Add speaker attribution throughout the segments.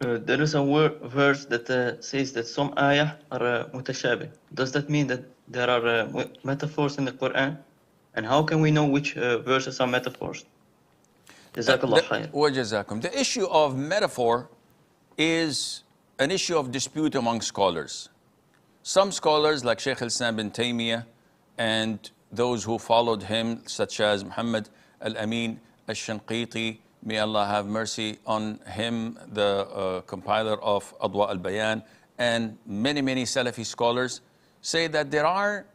Speaker 1: There is a verse that says that some ayah are mutashabih. Does that mean that there are metaphors in the Quran? And how can we know which verses are metaphors? Jazakallah khair.
Speaker 2: وَجَزَاكُمْ. The issue of metaphor is an issue of dispute among scholars. Some scholars like Shaykh al-Islam bin Taymiyyah and those who followed him, such as Muhammad al-Amin al-Shanqiti, may Allah have mercy on him, the compiler of Adwa al-Bayan, and many, many Salafi scholars, say that there are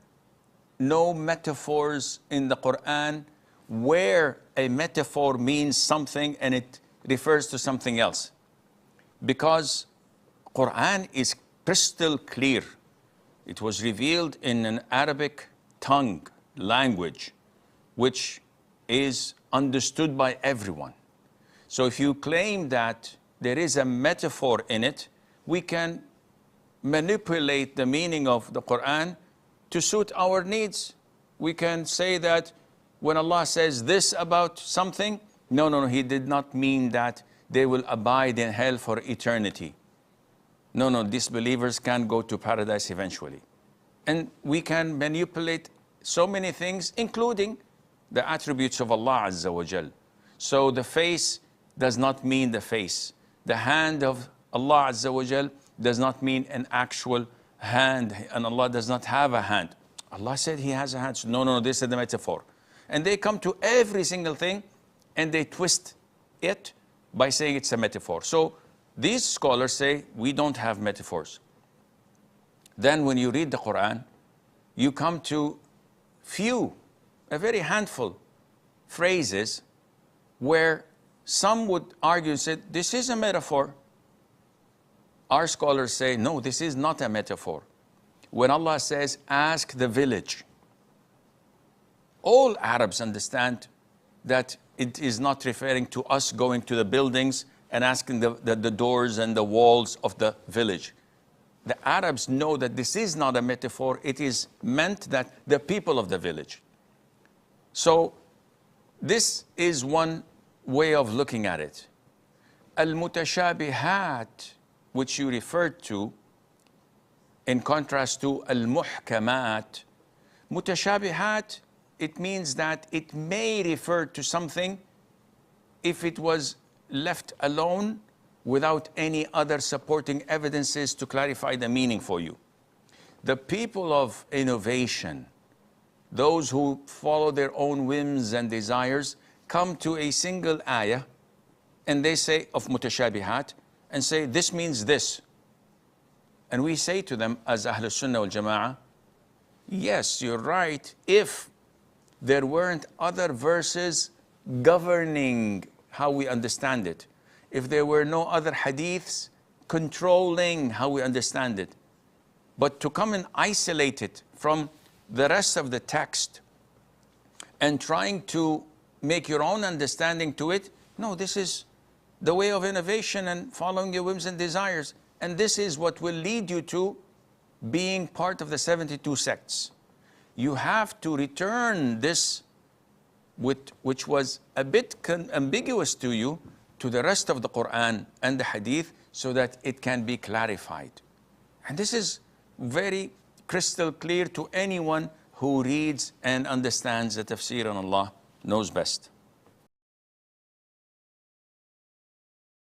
Speaker 2: no metaphors in the Quran where a metaphor means something and it refers to something else. Because Quran is crystal clear. It was revealed in an Arabic tongue, language, which is understood by everyone. So if you claim that there is a metaphor in it, we can manipulate the meaning of the Quran to suit our needs. We can say that when Allah says this about something, no, He did not mean that they will abide in hell for eternity. No, disbelievers can go to paradise eventually. And we can manipulate so many things, including the attributes of Allah Azza wa Jal. So the face does not mean the face. The hand of Allah Azza wa Jal does not mean an actual hand, and Allah does not have a hand. Allah said He has a hand. So no, this is the metaphor. And they come to every single thing and they twist it by saying it's a metaphor. So these scholars say we don't have metaphors. Then when you read the Quran, you come to a very handful phrases where some would argue and say, this is a metaphor. Our scholars say, no, this is not a metaphor. When Allah says, ask the village, all Arabs understand that it is not referring to us going to the buildings and asking the doors and the walls of the village. The Arabs know that this is not a metaphor. It is meant that the people of the village. So this is one way of looking at it. Al-Mutashabihat, which you referred to, in contrast to Al-Muhkamat, Mutashabihat, it means that it may refer to something if it was left alone without any other supporting evidences to clarify the meaning for you. The people of innovation, those who follow their own whims and desires, come to a single ayah and they say of mutashabihat and say this means this. And we say to them as Ahlus Sunnah wal Jama'ah, yes, you're right, if there weren't other verses governing how we understand it, if there were no other hadiths controlling how we understand it. But to come and isolate it from the rest of the text and trying to make your own understanding to it, no, this is the way of innovation and following your whims and desires. And this is what will lead you to being part of the 72 sects. You have to return this, which was a bit ambiguous to you, to the rest of the Quran and the Hadith so that it can be clarified. And this is very crystal clear to anyone who reads and understands the tafsir, and Allah knows best.